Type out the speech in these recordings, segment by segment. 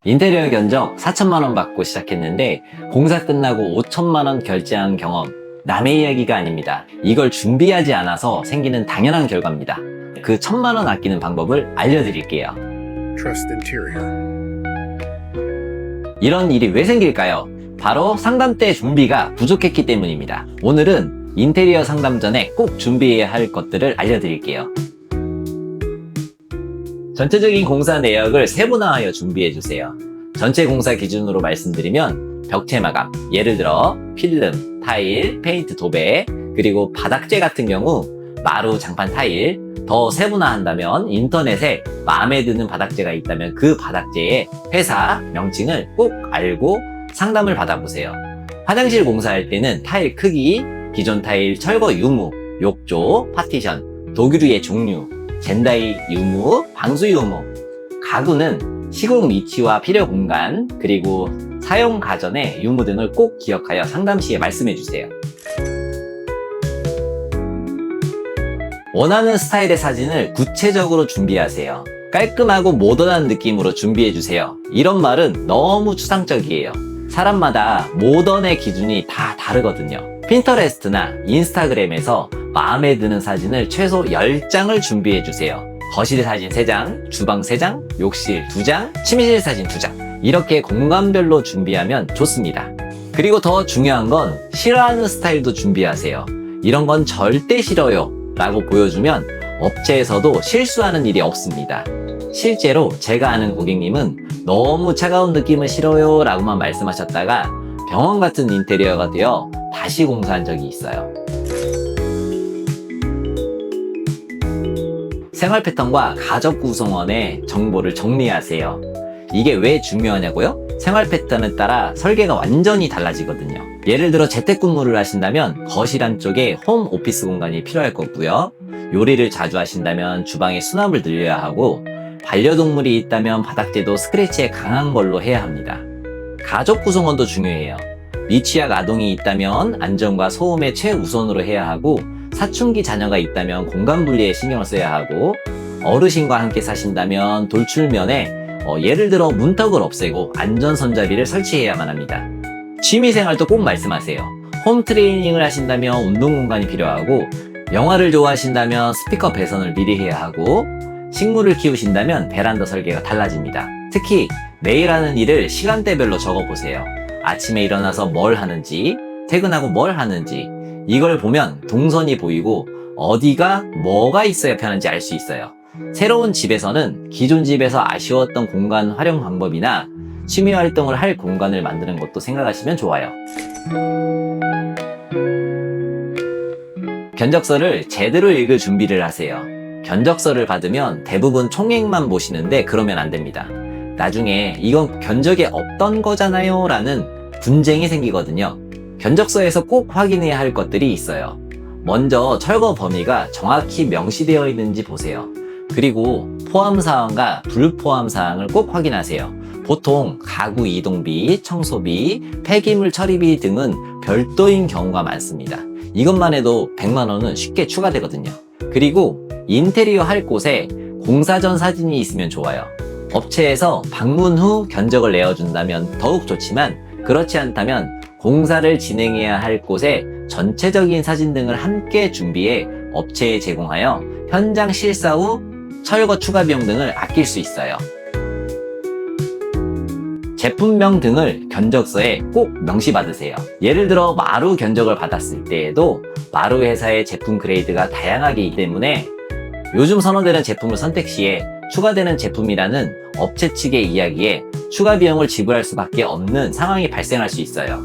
인테리어 견적 4천만 원 받고 시작했는데 공사 끝나고 5천만 원 결제한 경험, 남의 이야기가 아닙니다. 이걸 준비하지 않아서 생기는 당연한 결과입니다. 그 1,000만 원 아끼는 방법을 알려드릴게요. Trust Interior. 이런 일이 왜 생길까요? 바로 상담 때 준비가 부족했기 때문입니다. 오늘은 인테리어 상담 전에 꼭 준비해야 할 것들을 알려드릴게요. 전체적인 공사 내역을 세분화하여 준비해주세요. 전체 공사 기준으로 말씀드리면 벽체 마감, 예를 들어 필름, 타일, 페인트 도배, 그리고 바닥재 같은 경우 마루, 장판, 타일. 더 세분화한다면 인터넷에 마음에 드는 바닥재가 있다면 그 바닥재의 회사 명칭을 꼭 알고 상담을 받아보세요. 화장실 공사할 때는 타일 크기, 기존 타일 철거 유무, 욕조, 파티션, 도구류의 종류, 젠다이 유무, 방수 유무, 가구는 시공 위치와 필요 공간, 그리고 사용 가전의 유무 등을 꼭 기억하여 상담 시에 말씀해 주세요. 원하는 스타일의 사진을 구체적으로 준비하세요. 깔끔하고 모던한 느낌으로 준비해 주세요. 이런 말은 너무 추상적이에요. 사람마다 모던의 기준이 다 다르거든요. 핀터레스트나 인스타그램에서 마음에 드는 사진을 최소 10장을 준비해 주세요. 거실 사진 3장, 주방 3장, 욕실 2장, 침실 사진 2장. 이렇게 공간별로 준비하면 좋습니다. 그리고 더 중요한 건 싫어하는 스타일도 준비하세요. 이런 건 절대 싫어요 라고 보여주면 업체에서도 실수하는 일이 없습니다. 실제로 제가 아는 고객님은 너무 차가운 느낌은 싫어요 라고만 말씀하셨다가 병원 같은 인테리어가 되어 다시 공사한 적이 있어요. 생활 패턴과 가족 구성원의 정보를 정리하세요. 이게 왜 중요하냐고요? 생활 패턴에 따라 설계가 완전히 달라지거든요. 예를 들어 재택근무를 하신다면 거실 안쪽에 홈 오피스 공간이 필요할 거고요. 요리를 자주 하신다면 주방에 수납을 늘려야 하고, 반려동물이 있다면 바닥재도 스크래치에 강한 걸로 해야 합니다. 가족 구성원도 중요해요. 미취학 아동이 있다면 안전과 소음에 최우선으로 해야 하고, 사춘기 자녀가 있다면 공간 분리에 신경을 써야 하고, 어르신과 함께 사신다면 돌출면에 예를 들어 문턱을 없애고 안전손잡이를 설치해야만 합니다. 취미생활도 꼭 말씀하세요. 홈 트레이닝을 하신다면 운동 공간이 필요하고, 영화를 좋아하신다면 스피커 배선을 미리 해야 하고, 식물을 키우신다면 베란다 설계가 달라집니다. 특히 매일 하는 일을 시간대별로 적어보세요. 아침에 일어나서 뭘 하는지, 퇴근하고 뭘 하는지, 이걸 보면 동선이 보이고 어디가 뭐가 있어야 편한지 알 수 있어요. 새로운 집에서는 기존 집에서 아쉬웠던 공간 활용 방법이나 취미 활동을 할 공간을 만드는 것도 생각하시면 좋아요. 견적서를 제대로 읽을 준비를 하세요. 견적서를 받으면 대부분 총액만 보시는데 그러면 안 됩니다. 나중에 이건 견적에 없던 거잖아요 라는 분쟁이 생기거든요. 견적서에서 꼭 확인해야 할 것들이 있어요. 먼저 철거 범위가 정확히 명시되어 있는지 보세요. 그리고 포함사항과 불포함사항을 꼭 확인하세요. 보통 가구 이동비, 청소비, 폐기물 처리비 등은 별도인 경우가 많습니다. 이것만 해도 100만 원은 쉽게 추가되거든요. 그리고 인테리어 할 곳에 공사 전 사진이 있으면 좋아요. 업체에서 방문 후 견적을 내어준다면 더욱 좋지만, 그렇지 않다면 공사를 진행해야 할 곳의 전체적인 사진 등을 함께 준비해 업체에 제공하여 현장 실사 후 철거 추가 비용 등을 아낄 수 있어요. 제품명 등을 견적서에 꼭 명시받으세요. 예를 들어 마루 견적을 받았을 때에도 마루 회사의 제품 그레이드가 다양하기 때문에 요즘 선호되는 제품을 선택 시에 추가되는 제품이라는 업체 측의 이야기에 추가 비용을 지불할 수밖에 없는 상황이 발생할 수 있어요.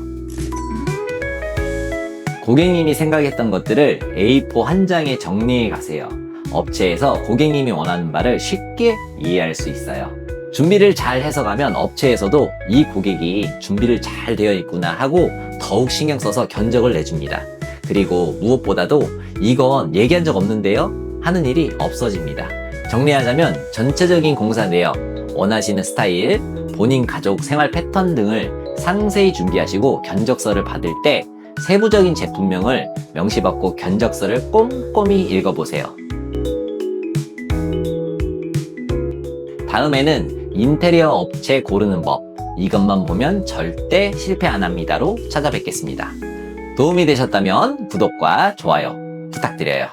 고객님이 생각했던 것들을 A4 한 장에 정리해 가세요. 업체에서 고객님이 원하는 바를 쉽게 이해할 수 있어요. 준비를 잘 해서 가면 업체에서도 이 고객이 준비를 잘 되어 있구나 하고 더욱 신경 써서 견적을 내줍니다. 그리고 무엇보다도 이건 얘기한 적 없는데요? 하는 일이 없어집니다. 정리하자면 전체적인 공사 내역, 원하시는 스타일, 본인 가족 생활 패턴 등을 상세히 준비하시고 견적서를 받을 때 세부적인 제품명을 명시받고 견적서를 꼼꼼히 읽어보세요. 다음에는 인테리어 업체 고르는 법, 이것만 보면 절대 실패 안 합니다로 찾아뵙겠습니다. 도움이 되셨다면 구독과 좋아요 부탁드려요.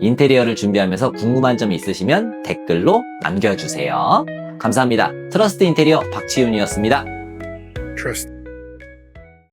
인테리어를 준비하면서 궁금한 점 있으시면 댓글로 남겨주세요. 감사합니다. 트러스트 인테리어 박지훈이었습니다. Trust